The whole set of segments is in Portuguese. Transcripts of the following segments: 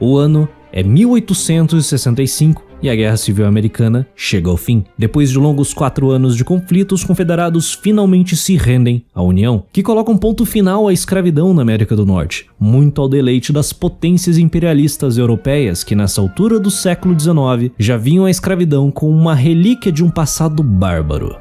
O ano é 1865 e a Guerra Civil Americana chega ao fim. Depois de longos 4 anos de conflito, os confederados finalmente se rendem à União, que coloca um ponto final à escravidão na América do Norte, muito ao deleite das potências imperialistas europeias que nessa altura do século XIX já viam a escravidão como uma relíquia de um passado bárbaro.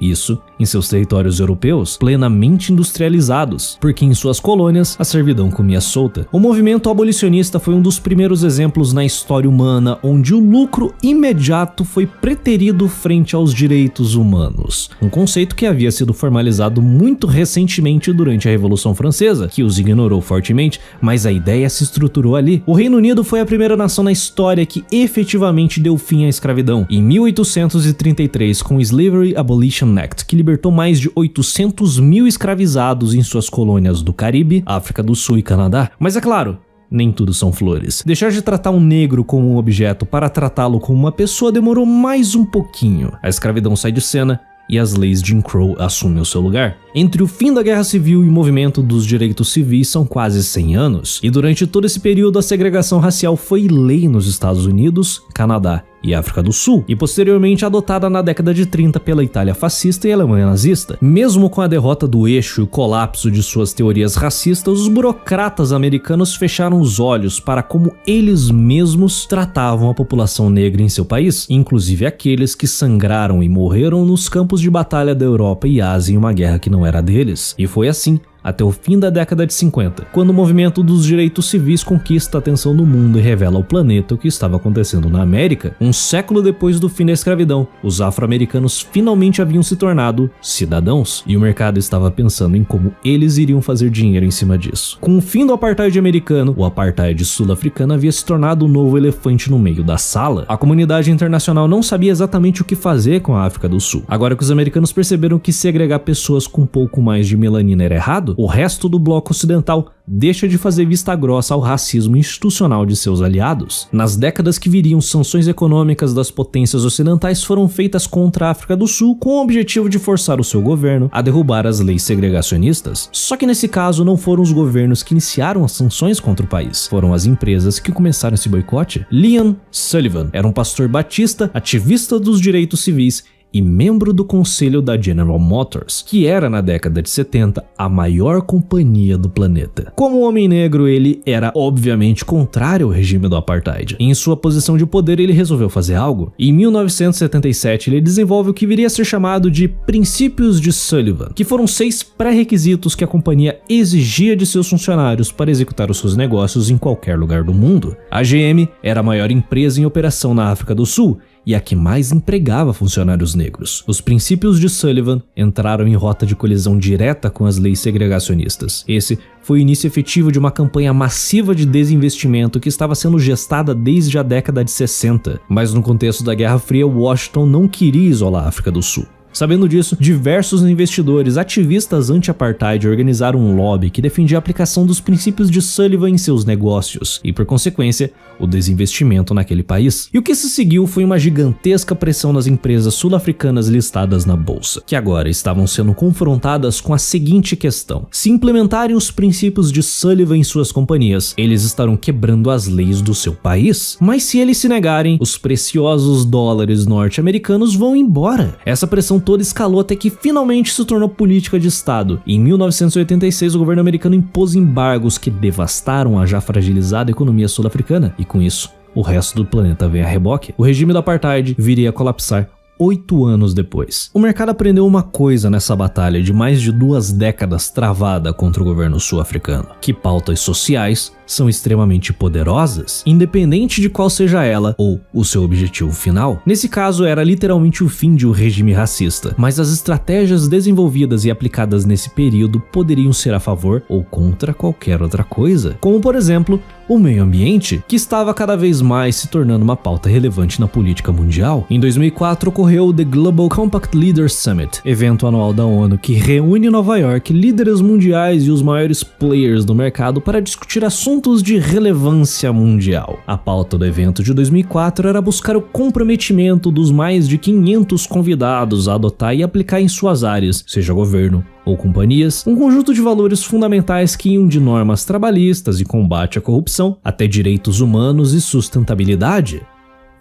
Isso em seus territórios europeus plenamente industrializados, porque em suas colônias a servidão comia solta. O movimento abolicionista foi um dos primeiros exemplos na história humana onde o lucro imediato foi preterido frente aos direitos humanos, um conceito que havia sido formalizado muito recentemente durante a Revolução Francesa, que os ignorou fortemente, mas a ideia se estruturou ali. O Reino Unido foi a primeira nação na história que efetivamente deu fim à escravidão, em 1833 com o Slavery Abolition Act, que libertou mais de 800 mil escravizados em suas colônias do Caribe, África do Sul e Canadá. Mas é claro, nem tudo são flores. Deixar de tratar um negro como um objeto para tratá-lo como uma pessoa demorou mais um pouquinho. A escravidão sai de cena e as leis de Jim Crow assumem o seu lugar. Entre o fim da Guerra Civil e o movimento dos direitos civis são quase 100 anos, e durante todo esse período a segregação racial foi lei nos Estados Unidos, Canadá e África do Sul, e posteriormente adotada na década de 30 pela Itália fascista e Alemanha nazista. Mesmo com a derrota do eixo e o colapso de suas teorias racistas, os burocratas americanos fecharam os olhos para como eles mesmos tratavam a população negra em seu país, inclusive aqueles que sangraram e morreram nos campos de batalha da Europa e Ásia em uma guerra que não era deles. E foi assim até o fim da década de 50, quando o movimento dos direitos civis conquista a atenção do mundo e revela ao planeta o que estava acontecendo na América. Um século depois do fim da escravidão, os afro-americanos finalmente haviam se tornado cidadãos, e o mercado estava pensando em como eles iriam fazer dinheiro em cima disso. Com o fim do apartheid americano, o apartheid sul-africano havia se tornado o novo elefante no meio da sala. A comunidade internacional não sabia exatamente o que fazer com a África do Sul. Agora que os americanos perceberam que segregar pessoas com um pouco mais de melanina era errado, o resto do bloco ocidental deixa de fazer vista grossa ao racismo institucional de seus aliados. Nas décadas que viriam, sanções econômicas das potências ocidentais foram feitas contra a África do Sul com o objetivo de forçar o seu governo a derrubar as leis segregacionistas. Só que nesse caso não foram os governos que iniciaram as sanções contra o país, foram as empresas que começaram esse boicote. Liam Sullivan era um pastor batista, ativista dos direitos civis e membro do conselho da General Motors, que era na década de 70 a maior companhia do planeta. Como homem negro, ele era obviamente contrário ao regime do apartheid. Em sua posição de poder, ele resolveu fazer algo. Em 1977, ele desenvolve o que viria a ser chamado de Princípios de Sullivan, que foram 6 pré-requisitos que a companhia exigia de seus funcionários para executar os seus negócios em qualquer lugar do mundo. A GM era a maior empresa em operação na África do Sul e a que mais empregava funcionários negros. Os princípios de Sullivan entraram em rota de colisão direta com as leis segregacionistas. Esse foi o início efetivo de uma campanha massiva de desinvestimento que estava sendo gestada desde a década de 60. Mas no contexto da Guerra Fria, Washington não queria isolar a África do Sul. Sabendo disso, diversos investidores ativistas anti-apartheid organizaram um lobby que defendia a aplicação dos princípios de Sullivan em seus negócios e, por consequência, o desinvestimento naquele país. E o que se seguiu foi uma gigantesca pressão nas empresas sul-africanas listadas na bolsa, que agora estavam sendo confrontadas com a seguinte questão: se implementarem os princípios de Sullivan em suas companhias, eles estarão quebrando as leis do seu país. Mas se eles se negarem, os preciosos dólares norte-americanos vão embora. Essa pressão toda escalou até que finalmente se tornou política de Estado. Em 1986, o governo americano impôs embargos que devastaram a já fragilizada economia sul-africana, e com isso, o resto do planeta vem a reboque. O regime do apartheid viria a colapsar 8 anos depois. O mercado aprendeu uma coisa nessa batalha de mais de 2 décadas travada contra o governo sul-africano: que pautas sociais são extremamente poderosas, independente de qual seja ela ou o seu objetivo final. Nesse caso, era literalmente o fim de um regime racista, mas as estratégias desenvolvidas e aplicadas nesse período poderiam ser a favor ou contra qualquer outra coisa, como por exemplo, o meio ambiente, que estava cada vez mais se tornando uma pauta relevante na política mundial. Em 2004 ocorreu o The Global Compact Leaders Summit, evento anual da ONU que reúne em Nova York líderes mundiais e os maiores players do mercado para discutir assuntos de relevância mundial. A pauta do evento de 2004 era buscar o comprometimento dos mais de 500 convidados a adotar e aplicar em suas áreas, seja governo ou companhias, um conjunto de valores fundamentais que iam de normas trabalhistas e combate à corrupção até direitos humanos e sustentabilidade.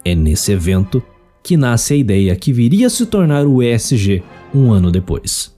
É nesse evento que nasce a ideia que viria a se tornar o ESG um ano depois.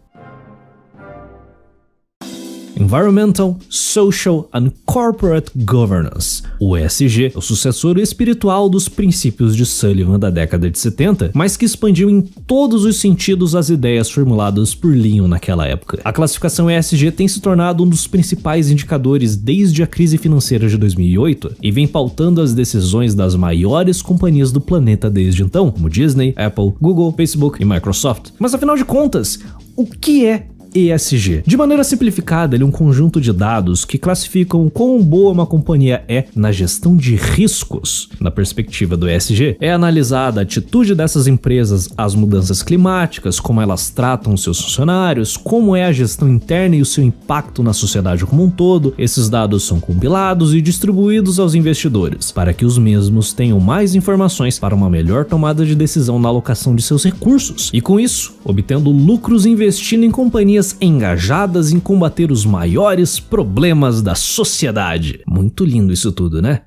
Environmental, Social and Corporate Governance. O ESG é o sucessor espiritual dos princípios de Sullivan da década de 70, mas que expandiu em todos os sentidos as ideias formuladas por Leon naquela época. A classificação ESG tem se tornado um dos principais indicadores desde a crise financeira de 2008 e vem pautando as decisões das maiores companhias do planeta desde então, como Disney, Apple, Google, Facebook e Microsoft. Mas afinal de contas, o que é ESG? De maneira simplificada, ele é um conjunto de dados que classificam quão boa uma companhia é na gestão de riscos. Na perspectiva do ESG, é analisada a atitude dessas empresas às mudanças climáticas, como elas tratam seus funcionários, como é a gestão interna e o seu impacto na sociedade como um todo. Esses dados são compilados e distribuídos aos investidores, para que os mesmos tenham mais informações para uma melhor tomada de decisão na alocação de seus recursos. E com isso, obtendo lucros investindo em companhias engajadas em combater os maiores problemas da sociedade. Muito lindo isso tudo, né?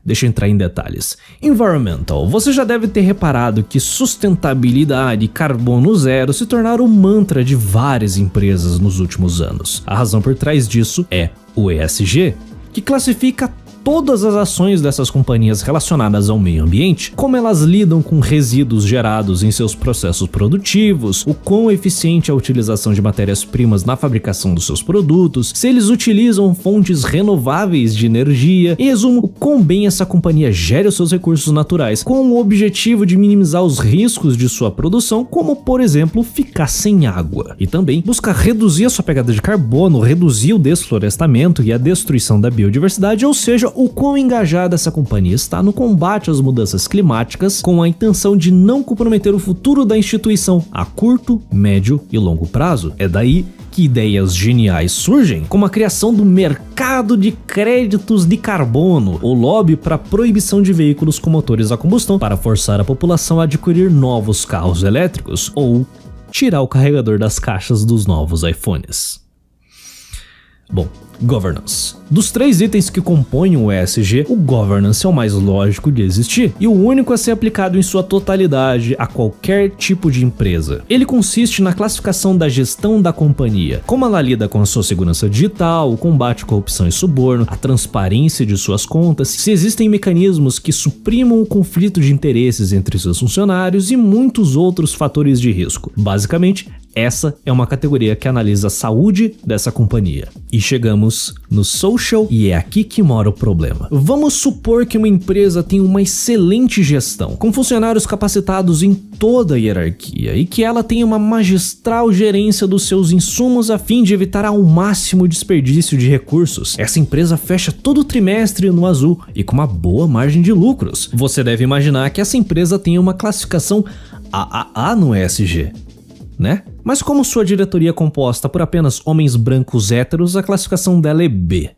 Deixa eu entrar em detalhes. Environmental. Você já deve ter reparado que sustentabilidade e carbono zero se tornaram um mantra de várias empresas nos últimos anos. A razão por trás disso é o ESG, que classifica todas as ações dessas companhias relacionadas ao meio ambiente, como elas lidam com resíduos gerados em seus processos produtivos, o quão eficiente é a utilização de matérias-primas na fabricação dos seus produtos, se eles utilizam fontes renováveis de energia, em resumo, o quão bem essa companhia gere os seus recursos naturais, com o objetivo de minimizar os riscos de sua produção, como por exemplo, ficar sem água. E também busca reduzir a sua pegada de carbono, reduzir o desflorestamento e a destruição da biodiversidade, ou seja, o quão engajada essa companhia está no combate às mudanças climáticas com a intenção de não comprometer o futuro da instituição a curto, médio e longo prazo. É daí que ideias geniais surgem, como a criação do mercado de créditos de carbono, ou lobby para proibição de veículos com motores a combustão para forçar a população a adquirir novos carros elétricos, ou tirar o carregador das caixas dos novos iPhones. Bom, Governance. Dos 3 itens que compõem o ESG, o Governance é o mais lógico de existir e o único a ser aplicado em sua totalidade a qualquer tipo de empresa. Ele consiste na classificação da gestão da companhia, como ela lida com a sua segurança digital, o combate à corrupção e suborno, a transparência de suas contas, se existem mecanismos que suprimam o conflito de interesses entre seus funcionários e muitos outros fatores de risco. Basicamente, essa é uma categoria que analisa a saúde dessa companhia. E chegamos no social e é aqui que mora o problema. Vamos supor que uma empresa tem uma excelente gestão, com funcionários capacitados em toda a hierarquia e que ela tem uma magistral gerência dos seus insumos a fim de evitar ao máximo o desperdício de recursos. Essa empresa fecha todo trimestre no azul e com uma boa margem de lucros. Você deve imaginar que essa empresa tem uma classificação AAA no ESG, né? Mas como sua diretoria é composta por apenas homens brancos héteros, a classificação dela é B.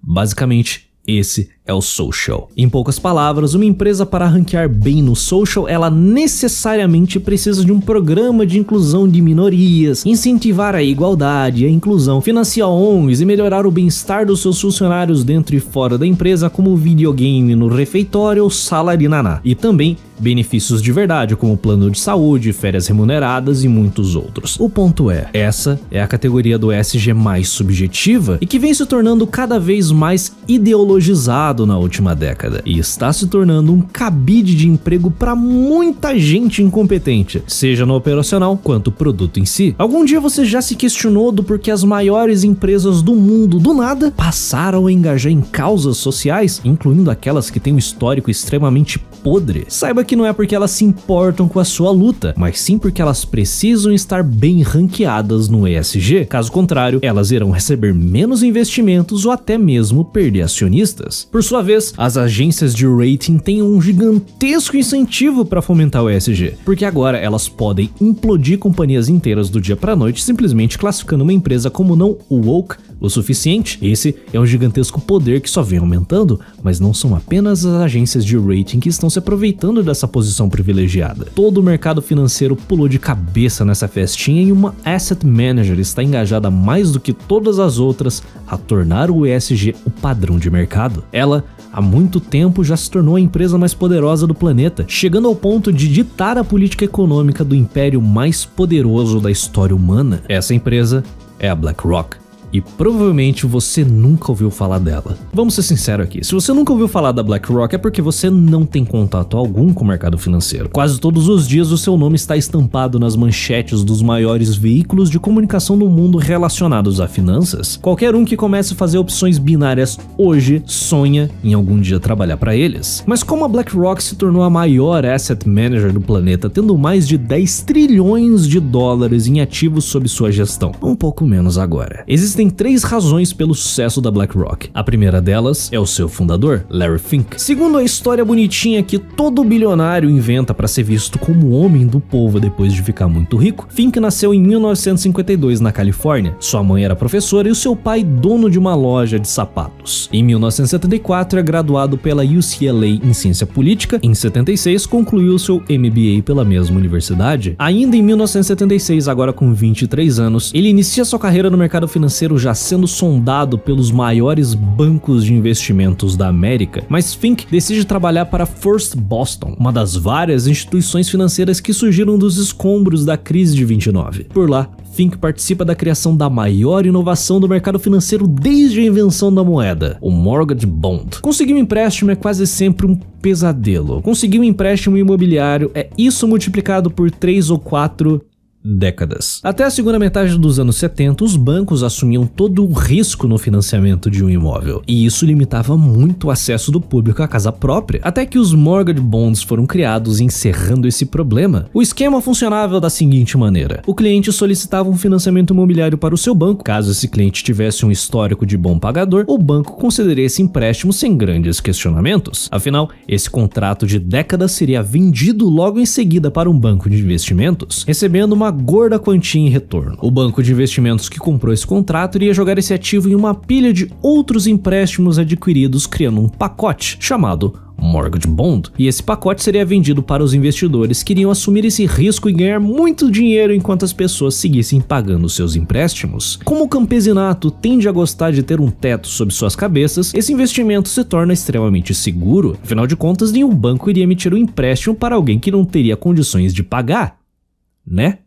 Basicamente, esse é o social. Em poucas palavras, uma empresa para ranquear bem no social, ela necessariamente precisa de um programa de inclusão de minorias, incentivar a igualdade e a inclusão, financiar ONGs e melhorar o bem-estar dos seus funcionários dentro e fora da empresa, como videogame no refeitório ou sala de naná. E também benefícios de verdade, como plano de saúde, férias remuneradas e muitos outros. O ponto é, essa é a categoria do ESG mais subjetiva e que vem se tornando cada vez mais ideologizado na última década e está se tornando um cabide de emprego para muita gente incompetente, seja no operacional quanto produto em si. Algum dia você já se questionou do porquê as maiores empresas do mundo do nada passaram a engajar em causas sociais, incluindo aquelas que têm um histórico extremamente podre? Saiba que não é porque elas se importam com a sua luta, mas sim porque elas precisam estar bem ranqueadas no ESG. Caso contrário, elas irão receber menos investimentos ou até mesmo perder acionistas. Por sua vez, as agências de rating têm um gigantesco incentivo para fomentar o ESG, porque agora elas podem implodir companhias inteiras do dia para noite simplesmente classificando uma empresa como não woke o suficiente. Esse é um gigantesco poder que só vem aumentando, mas não são apenas as agências de rating que estão se aproveitando dessa posição privilegiada. Todo o mercado financeiro pulou de cabeça nessa festinha e uma asset manager está engajada mais do que todas as outras a tornar o ESG o padrão de mercado. Ela, há muito tempo, já se tornou a empresa mais poderosa do planeta, chegando ao ponto de ditar a política econômica do império mais poderoso da história humana. Essa empresa é a BlackRock. E provavelmente você nunca ouviu falar dela. Vamos ser sinceros aqui, se você nunca ouviu falar da BlackRock é porque você não tem contato algum com o mercado financeiro. Quase todos os dias o seu nome está estampado nas manchetes dos maiores veículos de comunicação do mundo relacionados a finanças. Qualquer um que comece a fazer opções binárias hoje sonha em algum dia trabalhar para eles. Mas como a BlackRock se tornou a maior asset manager do planeta, tendo mais de 10 trilhões de dólares em ativos sob sua gestão? Um pouco menos agora. Existem 3 razões pelo sucesso da BlackRock. A primeira delas é o seu fundador, Larry Fink. Segundo a história bonitinha que todo bilionário inventa para ser visto como o homem do povo depois de ficar muito rico, Fink nasceu em 1952 na Califórnia. Sua mãe era professora e o seu pai dono de uma loja de sapatos. Em 1974 é graduado pela UCLA em ciência política. Em 76 concluiu seu MBA pela mesma universidade. Ainda em 1976, agora com 23 anos, ele inicia sua carreira no mercado financeiro já sendo sondado pelos maiores bancos de investimentos da América, mas Fink decide trabalhar para First Boston, uma das várias instituições financeiras que surgiram dos escombros da crise de 29. Por lá, Fink participa da criação da maior inovação do mercado financeiro desde a invenção da moeda, o Mortgage Bond. Conseguir um empréstimo é quase sempre um pesadelo. Conseguir um empréstimo imobiliário é isso multiplicado por 3 ou 4 décadas. Até a segunda metade dos anos 70, os bancos assumiam todo o risco no financiamento de um imóvel, e isso limitava muito o acesso do público à casa própria, até que os mortgage bonds foram criados, encerrando esse problema. O esquema funcionava da seguinte maneira: o cliente solicitava um financiamento imobiliário para o seu banco. Caso esse cliente tivesse um histórico de bom pagador, o banco concederia esse empréstimo sem grandes questionamentos. Afinal, esse contrato de décadas seria vendido logo em seguida para um banco de investimentos, recebendo uma gorda quantia em retorno. O banco de investimentos que comprou esse contrato iria jogar esse ativo em uma pilha de outros empréstimos adquiridos, criando um pacote chamado Mortgage Bond, e esse pacote seria vendido para os investidores que iriam assumir esse risco e ganhar muito dinheiro enquanto as pessoas seguissem pagando seus empréstimos. Como o campesinato tende a gostar de ter um teto sobre suas cabeças, esse investimento se torna extremamente seguro. Afinal de contas, nenhum banco iria emitir um empréstimo para alguém que não teria condições de pagar, né?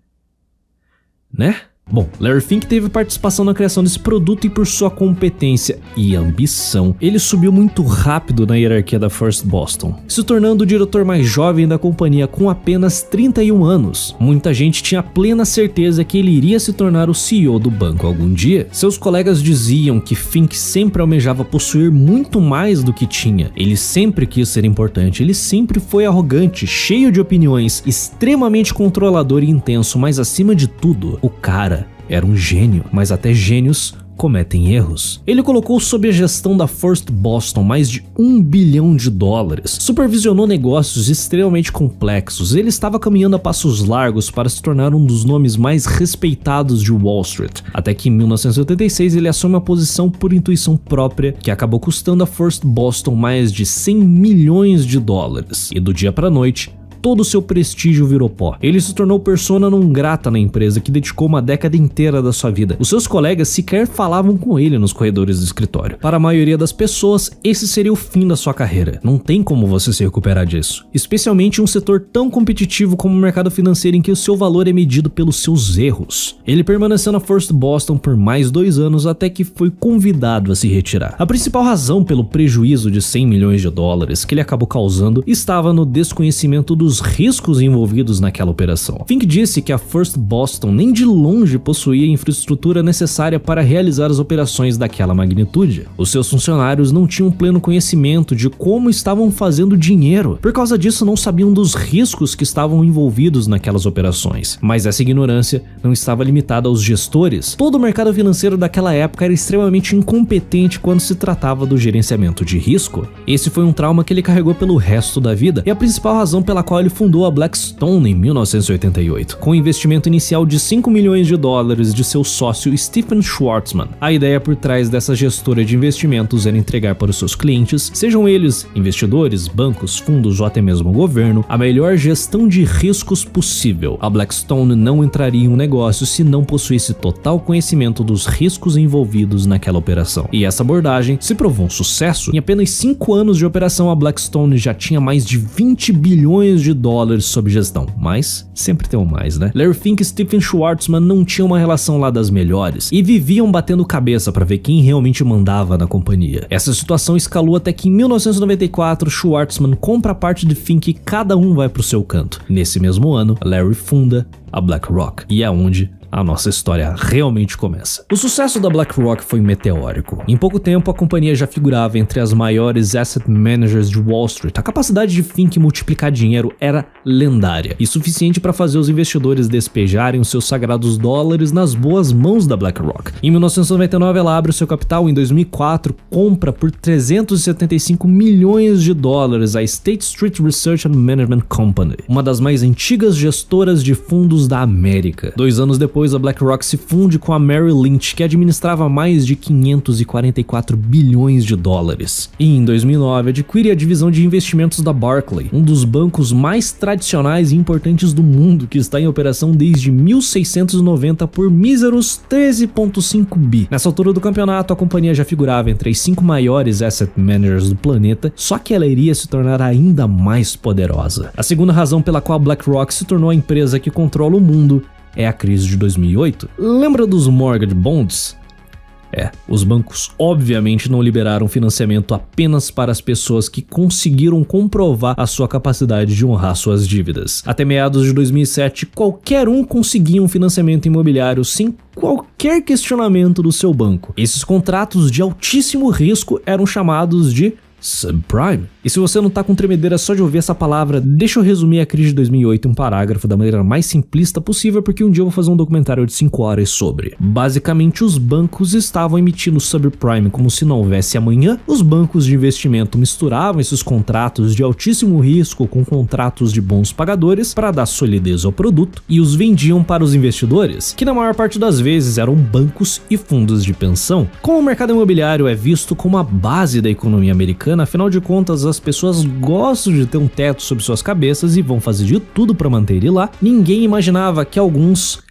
Bom, Larry Fink teve participação na criação desse produto e por sua competência e ambição, ele subiu muito rápido na hierarquia da First Boston, se tornando o diretor mais jovem da companhia com apenas 31 anos. Muita gente tinha plena certeza que ele iria se tornar o CEO do banco algum dia. Seus colegas diziam que Fink sempre almejava possuir muito mais do que tinha. Ele sempre quis ser importante, ele sempre foi arrogante, cheio de opiniões, extremamente controlador e intenso, mas acima de tudo, o cara era um gênio, mas até gênios cometem erros. Ele colocou sob a gestão da First Boston mais de $1 bilhão, supervisionou negócios extremamente complexos, ele estava caminhando a passos largos para se tornar um dos nomes mais respeitados de Wall Street, até que em 1986 ele assume uma posição por intuição própria que acabou custando a First Boston mais de $100 milhões, e do dia para a noite, todo o seu prestígio virou pó. Ele se tornou persona non grata na empresa, que dedicou uma década inteira da sua vida. Os seus colegas sequer falavam com ele nos corredores do escritório. Para a maioria das pessoas, esse seria o fim da sua carreira. Não tem como você se recuperar disso. Especialmente em um setor tão competitivo como o mercado financeiro, em que o seu valor é medido pelos seus erros. Ele permaneceu na First Boston por mais 2 anos até que foi convidado a se retirar. A principal razão pelo prejuízo de $100 milhões que ele acabou causando estava no desconhecimento dos riscos envolvidos naquela operação. Fink disse que a First Boston nem de longe possuía a infraestrutura necessária para realizar as operações daquela magnitude. Os seus funcionários não tinham pleno conhecimento de como estavam fazendo dinheiro. Por causa disso, não sabiam dos riscos que estavam envolvidos naquelas operações. Mas essa ignorância não estava limitada aos gestores. Todo o mercado financeiro daquela época era extremamente incompetente quando se tratava do gerenciamento de risco. Esse foi um trauma que ele carregou pelo resto da vida, e a principal razão pela qual trabalho, fundou a Blackstone em 1988, com um investimento inicial de $5 milhões de seu sócio Stephen Schwarzman. A ideia por trás dessa gestora de investimentos era entregar para os seus clientes, sejam eles investidores, bancos, fundos ou até mesmo o governo, a melhor gestão de riscos possível. A Blackstone não entraria em um negócio se não possuísse total conhecimento dos riscos envolvidos naquela operação. E essa abordagem se provou um sucesso. Em apenas 5 anos de operação, a Blackstone já tinha mais de $20 bilhões sob gestão. Mas sempre tem um mais, né? Larry Fink e Stephen Schwarzman não tinham uma relação lá das melhores e viviam batendo cabeça para ver quem realmente mandava na companhia. Essa situação escalou até que em 1994 Schwarzman compra a parte de Fink e cada um vai pro seu canto. Nesse mesmo ano, Larry funda a BlackRock e é onde a nossa história realmente começa. O sucesso da BlackRock foi meteórico. Em pouco tempo, a companhia já figurava entre as maiores asset managers de Wall Street. A capacidade de Fink multiplicar dinheiro era lendária e suficiente para fazer os investidores despejarem os seus sagrados dólares nas boas mãos da BlackRock. Em 1999, ela abre o seu capital. Em 2004, compra por $375 milhões a State Street Research and Management Company, uma das mais antigas gestoras de fundos da América. 2 anos depois, a BlackRock se funde com a Merrill Lynch, que administrava mais de $544 bilhões. E em 2009 adquire a divisão de investimentos da Barclays, um dos bancos mais tradicionais e importantes do mundo, que está em operação desde 1690 por míseros 13,5 bi. Nessa altura do campeonato, a companhia já figurava entre as 5 maiores asset managers do planeta, só que ela iria se tornar ainda mais poderosa. A segunda razão pela qual a BlackRock se tornou a empresa que controla o mundo é a crise de 2008. Lembra dos mortgage bonds? Os bancos obviamente não liberaram financiamento apenas para as pessoas que conseguiram comprovar a sua capacidade de honrar suas dívidas. Até meados de 2007, qualquer um conseguia um financiamento imobiliário sem qualquer questionamento do seu banco. Esses contratos de altíssimo risco eram chamados de subprime. E se você não tá com tremedeira só de ouvir essa palavra, deixa eu resumir a crise de 2008 em um parágrafo da maneira mais simplista possível, porque um dia eu vou fazer um documentário de 5 horas sobre. Basicamente, os bancos estavam emitindo subprime como se não houvesse amanhã. Os bancos de investimento misturavam esses contratos de altíssimo risco com contratos de bons pagadores para dar solidez ao produto e os vendiam para os investidores, que na maior parte das vezes eram bancos e fundos de pensão. Como o mercado imobiliário é visto como a base da economia americana, afinal de contas as pessoas gostam de ter um teto sobre suas cabeças e vão fazer de tudo para manter ele lá, ninguém imaginava que alguns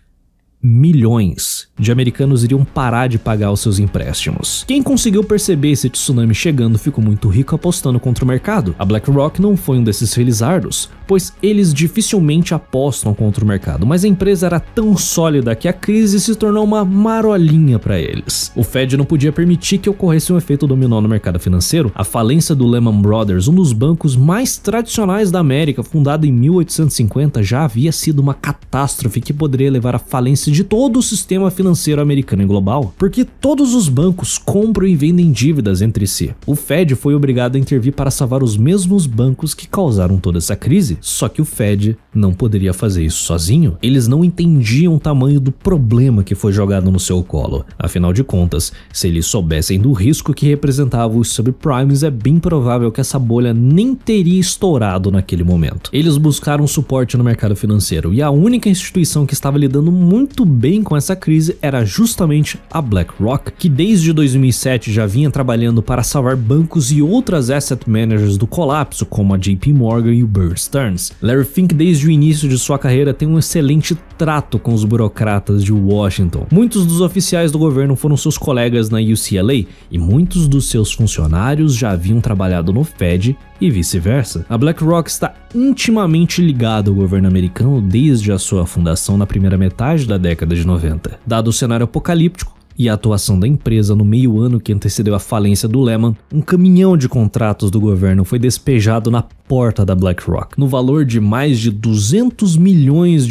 milhões de americanos iriam parar de pagar os seus empréstimos. Quem conseguiu perceber esse tsunami chegando ficou muito rico apostando contra o mercado. A BlackRock não foi um desses felizardos, pois eles dificilmente apostam contra o mercado, mas a empresa era tão sólida que a crise se tornou uma marolinha para eles. O Fed não podia permitir que ocorresse um efeito dominó no mercado financeiro. A falência do Lehman Brothers, um dos bancos mais tradicionais da América, fundado em 1850, já havia sido uma catástrofe que poderia levar à falência de todo o sistema financeiro americano e global, porque todos os bancos compram e vendem dívidas entre si. O Fed foi obrigado a intervir para salvar os mesmos bancos que causaram toda essa crise, só que o Fed não poderia fazer isso sozinho. Eles não entendiam o tamanho do problema que foi jogado no seu colo. Afinal de contas, se eles soubessem do risco que representavam os subprimes, é bem provável que essa bolha nem teria estourado naquele momento. Eles buscaram suporte no mercado financeiro e a única instituição que estava lidando muito bem com essa crise era justamente a BlackRock, que desde 2007 já vinha trabalhando para salvar bancos e outras asset managers do colapso, como a JP Morgan e o Bear Stearns. Larry Fink, desde o início de sua carreira, tem um excelente trato com os burocratas de Washington. Muitos dos oficiais do governo foram seus colegas na UCLA e muitos dos seus funcionários já haviam trabalhado no Fed e vice-versa. A BlackRock está intimamente ligada ao governo americano desde a sua fundação na primeira metade da década de 90. Dado o cenário apocalíptico e a atuação da empresa no meio ano que antecedeu a falência do Lehman, um caminhão de contratos do governo foi despejado na porta da BlackRock, no valor de mais de $200 milhões.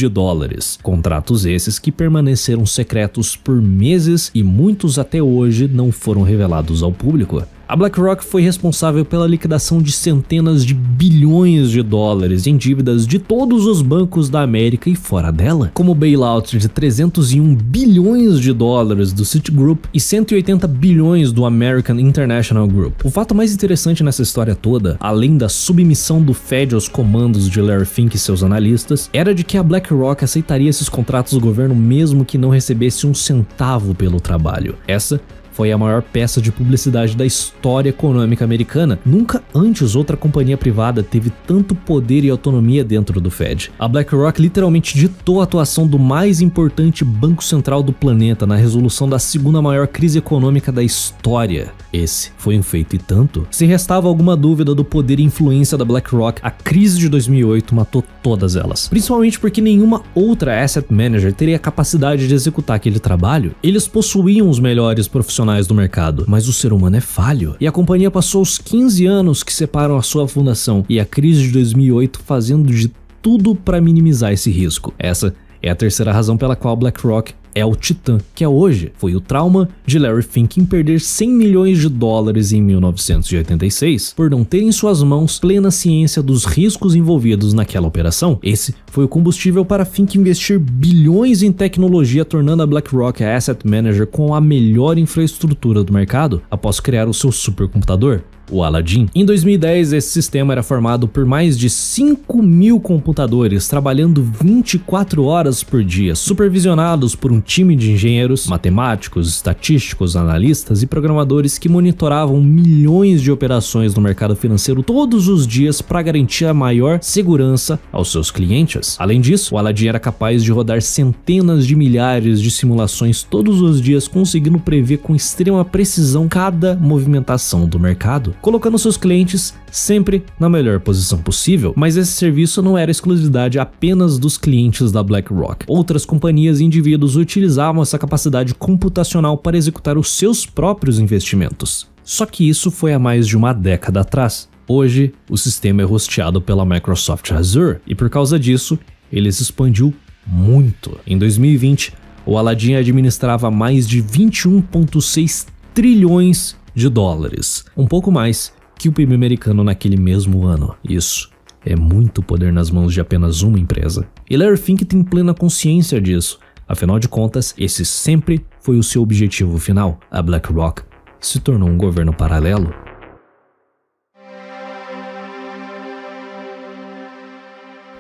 Contratos esses que permaneceram secretos por meses e muitos até hoje não foram revelados ao público. A BlackRock foi responsável pela liquidação de centenas de bilhões de dólares em dívidas de todos os bancos da América e fora dela, como o bailout de 301 bilhões de dólares do Citigroup e 180 bilhões do American International Group. O fato mais interessante nessa história toda, além da submissão do Fed aos comandos de Larry Fink e seus analistas, era de que a BlackRock aceitaria esses contratos do governo mesmo que não recebesse um centavo pelo trabalho. Essa foi a maior peça de publicidade da história econômica americana. Nunca antes outra companhia privada teve tanto poder e autonomia dentro do Fed. A BlackRock literalmente ditou a atuação do mais importante banco central do planeta na resolução da segunda maior crise econômica da história. Esse foi um feito e tanto. Se restava alguma dúvida do poder e influência da BlackRock, a crise de 2008 matou todas elas. Principalmente porque nenhuma outra asset manager teria a capacidade de executar aquele trabalho. Eles possuíam os melhores profissionais do mercado, mas o ser humano é falho. E a companhia passou os 15 anos que separam a sua fundação e a crise de 2008 fazendo de tudo para minimizar esse risco. Essa é a terceira razão pela qual a BlackRock é o titã que é hoje. Foi o trauma de Larry Fink em perder 100 milhões de dólares em 1986 por não ter em suas mãos plena ciência dos riscos envolvidos naquela operação. Esse foi o combustível para Fink investir bilhões em tecnologia, tornando a BlackRock a asset manager com a melhor infraestrutura do mercado após criar o seu supercomputador, o Aladdin. Em 2010, esse sistema era formado por mais de 5.000 computadores trabalhando 24 horas por dia, supervisionados por um time de engenheiros, matemáticos, estatísticos, analistas e programadores que monitoravam milhões de operações no mercado financeiro todos os dias para garantir a maior segurança aos seus clientes. Além disso, o Aladdin era capaz de rodar centenas de milhares de simulações todos os dias, conseguindo prever com extrema precisão cada movimentação do mercado, colocando seus clientes sempre na melhor posição possível. Mas esse serviço não era exclusividade apenas dos clientes da BlackRock. Outras companhias e indivíduos utilizavam essa capacidade computacional para executar os seus próprios investimentos. Só que isso foi há mais de uma década atrás. Hoje, o sistema é hosteado pela Microsoft Azure e por causa disso, ele se expandiu muito. Em 2020, o Aladdin administrava mais de 21,6 trilhões de dólares, um pouco mais que o PIB americano naquele mesmo ano. Isso é muito poder nas mãos de apenas uma empresa. E Larry Fink tem plena consciência disso. Afinal de contas, esse sempre foi o seu objetivo final. A BlackRock se tornou um governo paralelo.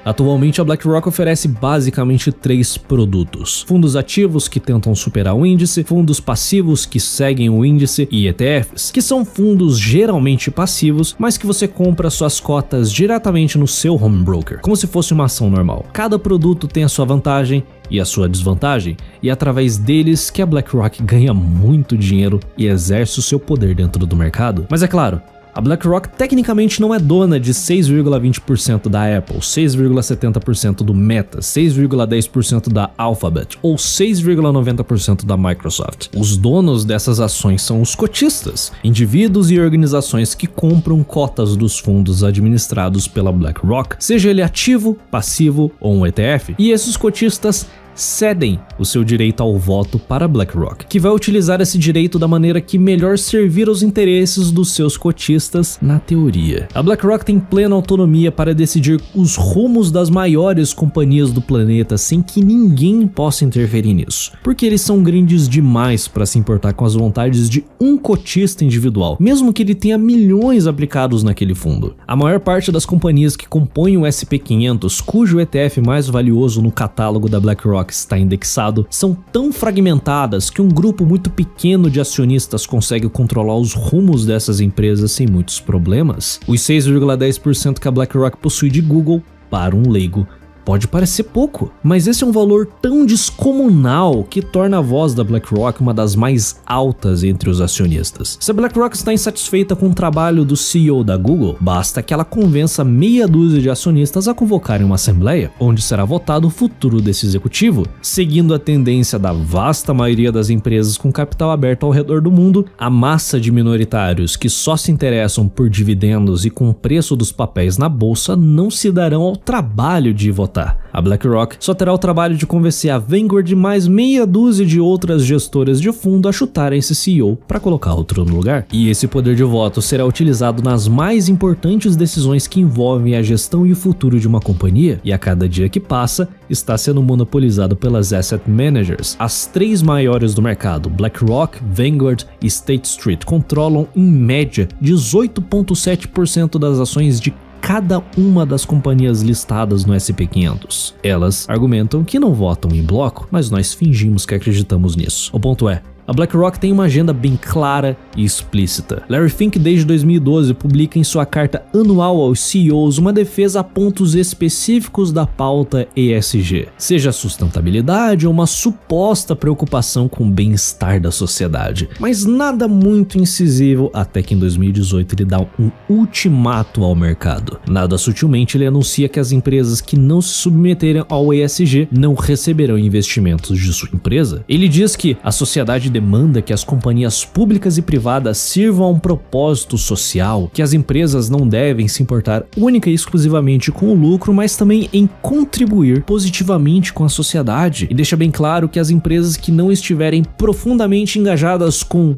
Atualmente, a BlackRock oferece basicamente 3 produtos: fundos ativos que tentam superar o índice, fundos passivos que seguem o índice e ETFs, que são fundos geralmente passivos, mas que você compra suas cotas diretamente no seu home broker, como se fosse uma ação normal. Cada produto tem a sua vantagem e a sua desvantagem, e é através deles que a BlackRock ganha muito dinheiro e exerce o seu poder dentro do mercado. Mas é claro, a BlackRock tecnicamente não é dona de 6,20% da Apple, 6,70% do Meta, 6,10% da Alphabet ou 6,90% da Microsoft. Os donos dessas ações são os cotistas, indivíduos e organizações que compram cotas dos fundos administrados pela BlackRock, seja ele ativo, passivo ou um ETF. E esses cotistas cedem o seu direito ao voto para a BlackRock, que vai utilizar esse direito da maneira que melhor servir aos interesses dos seus cotistas na teoria. A BlackRock tem plena autonomia para decidir os rumos das maiores companhias do planeta sem que ninguém possa interferir nisso, porque eles são grandes demais para se importar com as vontades de um cotista individual, mesmo que ele tenha milhões aplicados naquele fundo. A maior parte das companhias que compõem o S&P 500, cujo ETF mais valioso no catálogo da BlackRock está indexado, são tão fragmentadas que um grupo muito pequeno de acionistas consegue controlar os rumos dessas empresas sem muitos problemas. Os 6,10% que a BlackRock possui de Google, para um leigo, pode parecer pouco, mas esse é um valor tão descomunal que torna a voz da BlackRock uma das mais altas entre os acionistas. Se a BlackRock está insatisfeita com o trabalho do CEO da Google, basta que ela convença meia dúzia de acionistas a convocarem uma assembleia, onde será votado o futuro desse executivo. Seguindo a tendência da vasta maioria das empresas com capital aberto ao redor do mundo, a massa de minoritários que só se interessam por dividendos e com o preço dos papéis na bolsa não se darão ao trabalho de votar ressaltar. A BlackRock só terá o trabalho de convencer a Vanguard e mais meia dúzia de outras gestoras de fundo a chutarem esse CEO para colocar outro no lugar. E esse poder de voto será utilizado nas mais importantes decisões que envolvem a gestão e o futuro de uma companhia, e a cada dia que passa, está sendo monopolizado pelas asset managers. As três maiores do mercado, BlackRock, Vanguard e State Street, controlam em média 18,7% das ações de cada uma das companhias listadas no S&P 500. Elas argumentam que não votam em bloco, mas nós fingimos que acreditamos nisso. O ponto é, a BlackRock tem uma agenda bem clara e explícita. Larry Fink, desde 2012, publica em sua carta anual aos CEOs uma defesa a pontos específicos da pauta ESG, seja a sustentabilidade ou uma suposta preocupação com o bem-estar da sociedade. Mas nada muito incisivo, até que em 2018 ele dá um ultimato ao mercado. Nada sutilmente ele anuncia que as empresas que não se submeterem ao ESG não receberão investimentos de sua empresa. Ele diz que a sociedade demanda que as companhias públicas e privadas sirvam a um propósito social, que as empresas não devem se importar única e exclusivamente com o lucro, mas também em contribuir positivamente com a sociedade, e deixa bem claro que as empresas que não estiverem profundamente engajadas com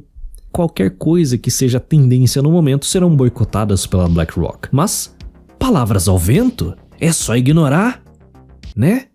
qualquer coisa que seja tendência no momento serão boicotadas pela BlackRock. Mas, palavras ao vento? É só ignorar, né?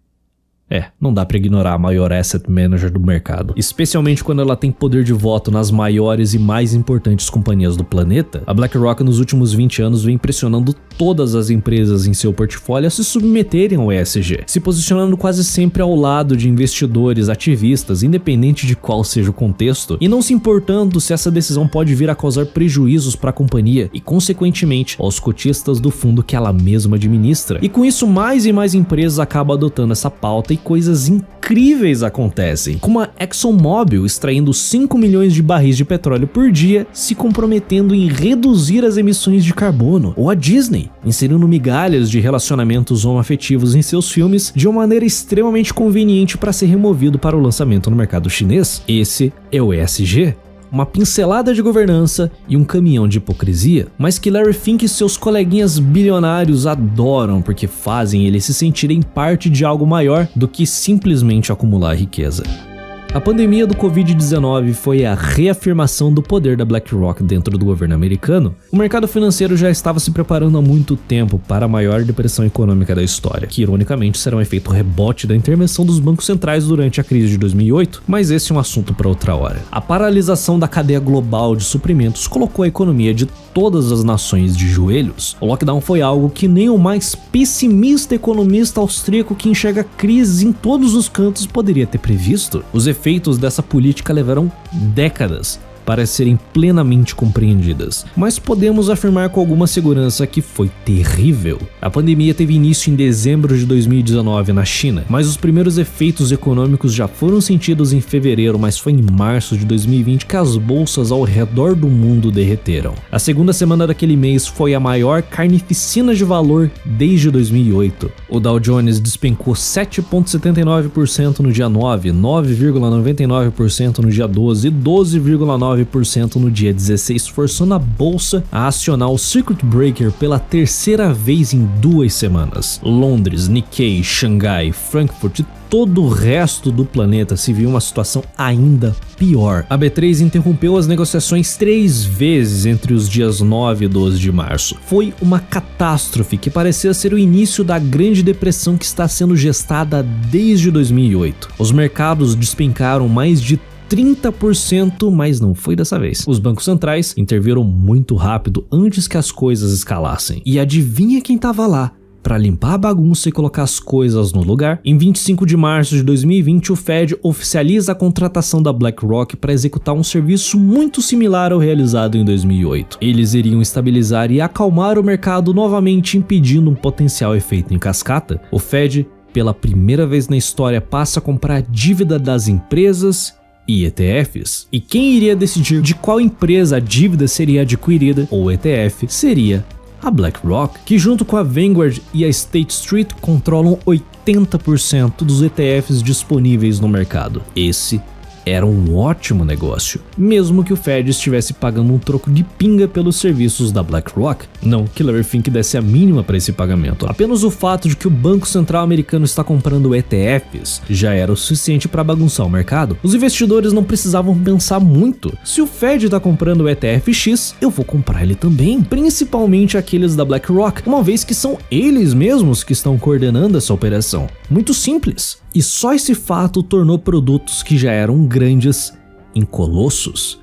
Não dá pra ignorar a maior asset manager do mercado, especialmente quando ela tem poder de voto nas maiores e mais importantes companhias do planeta. A BlackRock nos últimos 20 anos vem pressionando todas as empresas em seu portfólio a se submeterem ao ESG, se posicionando quase sempre ao lado de investidores ativistas, independente de qual seja o contexto, e não se importando se essa decisão pode vir a causar prejuízos para a companhia e, consequentemente, aos cotistas do fundo que ela mesma administra. E com isso, mais e mais empresas acabam adotando essa pauta e coisas incríveis acontecem, como a ExxonMobil extraindo 5 milhões de barris de petróleo por dia, se comprometendo em reduzir as emissões de carbono, ou a Disney inserindo migalhas de relacionamentos homoafetivos em seus filmes de uma maneira extremamente conveniente para ser removido para o lançamento no mercado chinês. Esse é o ESG. Uma pincelada de governança e um caminhão de hipocrisia, mas que Larry Fink e seus coleguinhas bilionários adoram porque fazem eles se sentirem parte de algo maior do que simplesmente acumular riqueza. A pandemia do Covid-19 foi a reafirmação do poder da BlackRock dentro do governo americano. O mercado financeiro já estava se preparando há muito tempo para a maior depressão econômica da história, que ironicamente será um efeito rebote da intervenção dos bancos centrais durante a crise de 2008, mas esse é um assunto para outra hora. A paralisação da cadeia global de suprimentos colocou a economia de todas as nações de joelhos. O lockdown foi algo que nem o mais pessimista economista austríaco que enxerga crises em todos os cantos poderia ter previsto. Os efeitos dessa política levaram décadas para serem plenamente compreendidas, mas podemos afirmar com alguma segurança que foi terrível. A pandemia teve início em dezembro de 2019 na China, mas os primeiros efeitos econômicos já foram sentidos em fevereiro, mas foi em março de 2020 que as bolsas ao redor do mundo derreteram. A segunda semana daquele mês foi a maior carnificina de valor desde 2008. O Dow Jones despencou 7,79% no dia 9, 9,99% no dia 12 e 12,9% no dia 16, forçando a bolsa a acionar o Circuit Breaker pela terceira vez em 2 semanas. Londres, Nikkei, Xangai, Frankfurt e todo o resto do planeta se viu uma situação ainda pior. A B3 interrompeu as negociações 3 vezes entre os dias 9 e 12 de março. Foi uma catástrofe que parecia ser o início da Grande Depressão que está sendo gestada desde 2008. Os mercados despencaram mais de 30%, mas não foi dessa vez. Os bancos centrais interviram muito rápido antes que as coisas escalassem. E adivinha quem tava lá para limpar a bagunça e colocar as coisas no lugar? Em 25 de março de 2020, o Fed oficializa a contratação da BlackRock para executar um serviço muito similar ao realizado em 2008. Eles iriam estabilizar e acalmar o mercado novamente, impedindo um potencial efeito em cascata. O Fed, pela primeira vez na história, passa a comprar a dívida das empresas e ETFs. E quem iria decidir de qual empresa a dívida seria adquirida, ou ETF, seria a BlackRock, que junto com a Vanguard e a State Street controlam 80% dos ETFs disponíveis no mercado. Esse era um ótimo negócio, mesmo que o Fed estivesse pagando um troco de pinga pelos serviços da BlackRock. Não que Larry Fink desse a mínima para esse pagamento, apenas o fato de que o Banco Central americano está comprando ETFs já era o suficiente para bagunçar o mercado. Os investidores não precisavam pensar muito. Se o Fed está comprando o ETF X, eu vou comprar ele também, principalmente aqueles da BlackRock, uma vez que são eles mesmos que estão coordenando essa operação. Muito simples. E só esse fato tornou produtos que já eram grandes em colossos,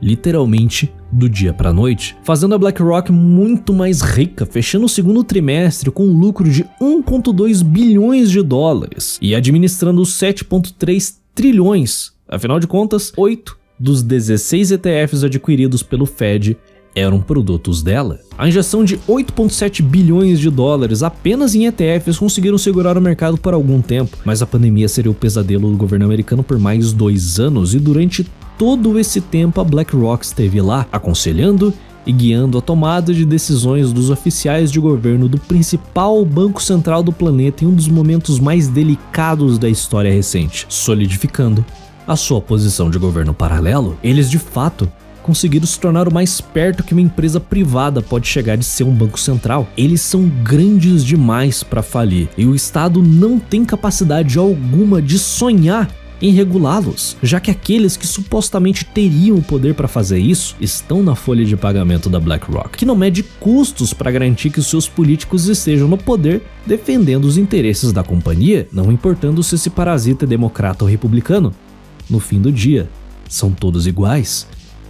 literalmente do dia para a noite, fazendo a BlackRock muito mais rica, fechando o segundo trimestre com um lucro de 1,2 bilhões de dólares e administrando 7,3 trilhões. Afinal de contas, 8 dos 16 ETFs adquiridos pelo Fed eram produtos dela. A injeção de 8,7 bilhões de dólares apenas em ETFs conseguiram segurar o mercado por algum tempo, mas a pandemia seria o pesadelo do governo americano por mais 2 anos e durante todo esse tempo a BlackRock esteve lá, aconselhando e guiando a tomada de decisões dos oficiais de governo do principal banco central do planeta em um dos momentos mais delicados da história recente, solidificando a sua posição de governo paralelo. Eles de fato conseguiram se tornar o mais perto que uma empresa privada pode chegar de ser um banco central. Eles são grandes demais para falir e o Estado não tem capacidade alguma de sonhar em regulá-los, já que aqueles que supostamente teriam o poder para fazer isso estão na folha de pagamento da BlackRock, que não mede custos para garantir que os seus políticos estejam no poder defendendo os interesses da companhia, não importando se esse parasita é democrata ou republicano. No fim do dia, são todos iguais.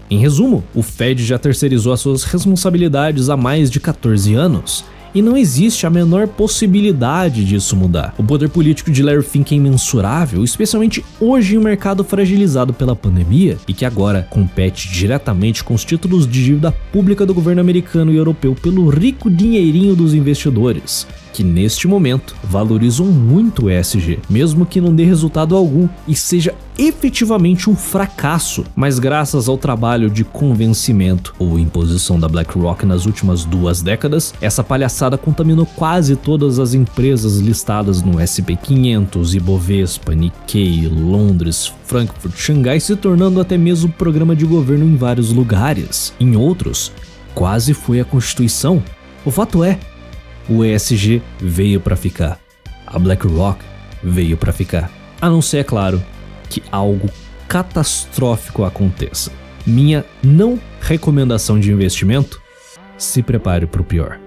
Em resumo, o Fed já terceirizou as suas responsabilidades há mais de 14 anos. E não existe a menor possibilidade disso mudar. O poder político de Larry Fink é imensurável, especialmente hoje em um mercado fragilizado pela pandemia e que agora compete diretamente com os títulos de dívida pública do governo americano e europeu pelo rico dinheirinho dos investidores, que neste momento valorizam muito o ESG, mesmo que não dê resultado algum e seja efetivamente um fracasso, mas graças ao trabalho de convencimento ou imposição da BlackRock nas últimas 2 décadas, essa palhaçada contaminou quase todas as empresas listadas no S&P 500, Ibovespa, Nikkei, Londres, Frankfurt, Xangai, se tornando até mesmo programa de governo em vários lugares. Em outros, quase foi a Constituição. O fato é, o ESG veio para ficar. A BlackRock veio para ficar. A não ser, é claro, que algo catastrófico aconteça. Minha não recomendação de investimento: se prepare para o pior.